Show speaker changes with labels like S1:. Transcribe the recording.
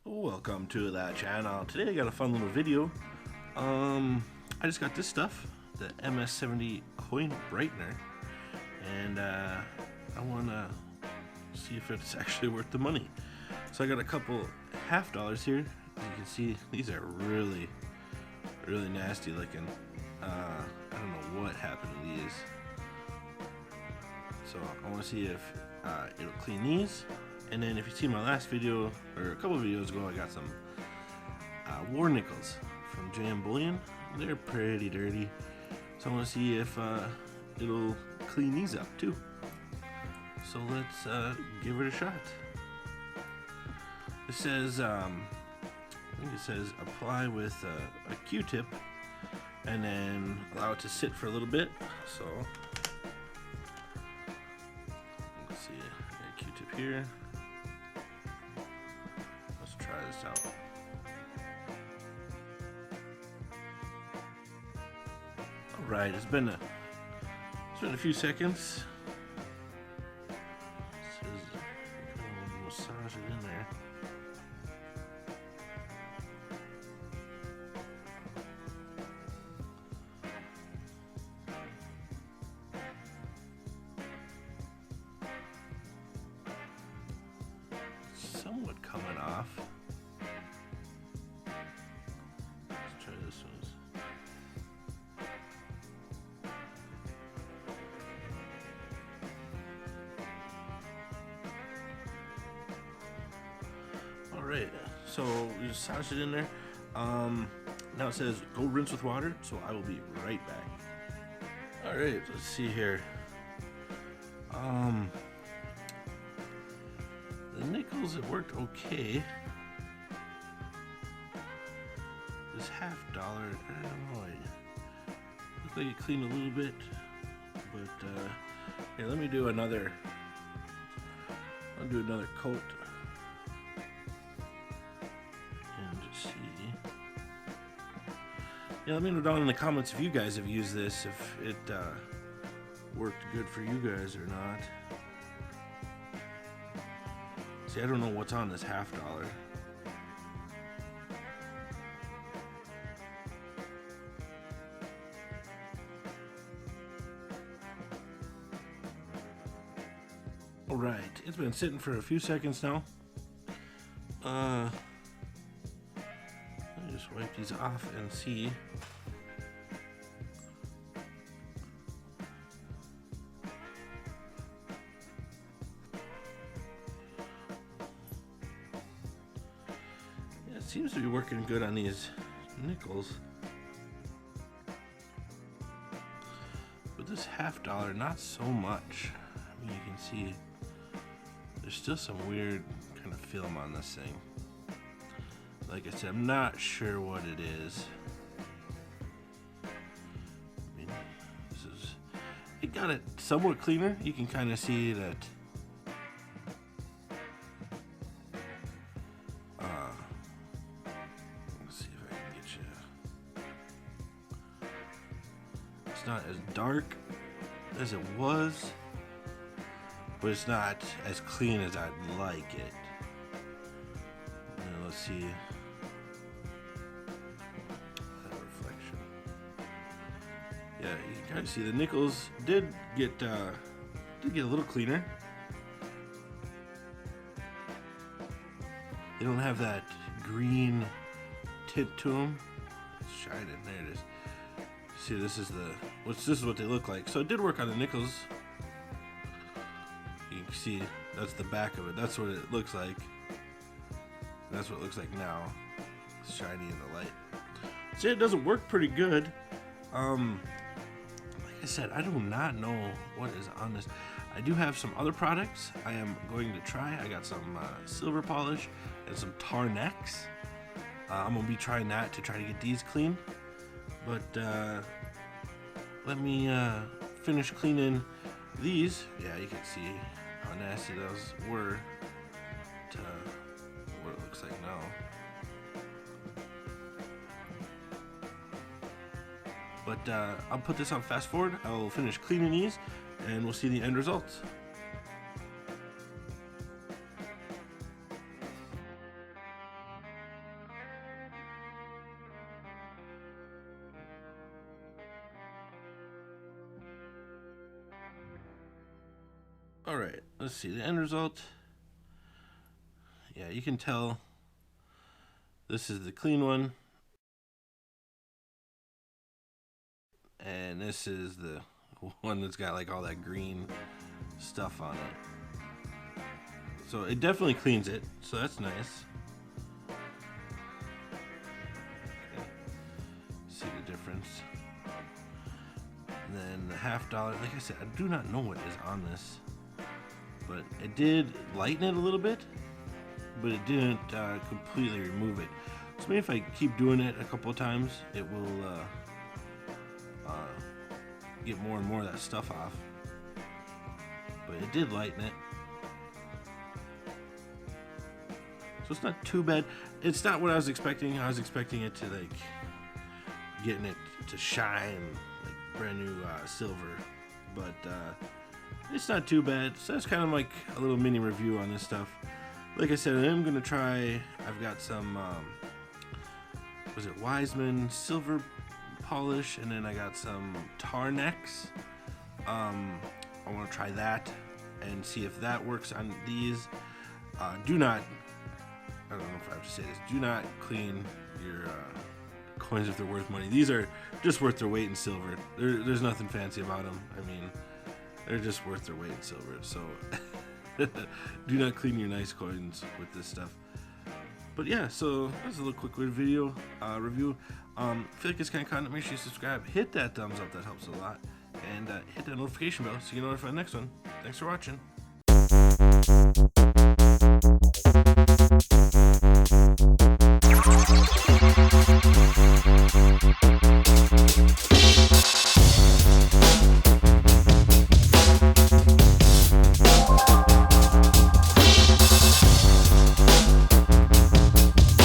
S1: Welcome to the channel. Today I got a fun little video. I just got this stuff, the MS70 coin brightener, and I want to see if it's actually worth the money. So I got a couple $half here. As you can see, these are really nasty looking. I don't know what happened to these. So I want to see if it'll clean these. And then if you see my last video, or a couple of videos ago, I got some war nickels from JM Bullion. They're pretty dirty. So I want to see if it'll clean these up too. So let's give it a shot. It says, I think it says apply with a Q-tip and then allow it to sit for a little bit. So let's see, I got a Q-tip here. Let's try this out. All right, it's been a few seconds. It says massage it in there. Somewhat coming off. Let's try this one. Alright, so we just massage it in there. Now it says go rinse with water, so I will be right back. Alright, let's see here. The nickels, it worked okay. This $1/2, I don't know. Looked like it cleaned a little bit, but here, let me do another. I'll do another coat and see. Yeah, let me know down in the comments if you guys have used this, if it worked good for you guys or not. See, I don't know what's on this $1/2. Alright, it's been sitting for a few seconds now. Let me just wipe these off and see. It seems to be working good on these nickels, but this $1/2 not so much. I mean, you can see there's still some weird kind of film on this thing. Like I said, I'm not sure what it is. I mean, it got it somewhat cleaner. You can kind of see that it's not as dark as it was, but it's not as clean as I'd like it. Now let's see that reflection. Yeah, you can kind of see the nickels did get a little cleaner. They don't have that green tint to them. It's shining. There it is. See, this is what they look like. So it did work on the nickels. You can see that's the back of it. That's what it looks like. That's what it looks like now. It's shiny in the light. See, it doesn't work pretty good. Like I said, I do not know what is on this. I do have some other products I am going to try. I got some silver polish and some tar necks. I'm gonna be trying that to try to get these clean. But let me finish cleaning these. Yeah, you can see how nasty those were to what it looks like now. But I'll put this on fast forward. I'll finish cleaning these and we'll see the end results. Alright, let's see the end result. Yeah, you can tell this is the clean one, and this is the one that's got like all that green stuff on it. So it definitely cleans it, so that's nice. Okay. See the difference. And then the $50, like I said, I do not know what is on this, but it did lighten it a little bit, but it didn't completely remove it. So maybe if I keep doing it a couple of times, it will get more and more of that stuff off. But it did lighten it. So it's not too bad. It's not what I was expecting. I was expecting it to like getting it to shine like brand new silver, but it's not too bad. So that's kind of like a little mini review on this stuff. Like I said, I am gonna try. I've got some was it Wiseman silver polish, and then I got some Tarnex. I want to try that and see if that works on these. Do not, I don't know if I have to say this, do not clean your coins if they're worth money. These are just worth their weight in silver. There's nothing fancy about them. I mean, they're just worth their weight in silver. So do not clean your nice coins with this stuff. But yeah, so that's a little quick video review. If you like this kind of content, make sure you subscribe, hit that thumbs up, that helps a lot, and hit that notification bell so you get notified of the next one. Thanks for watching.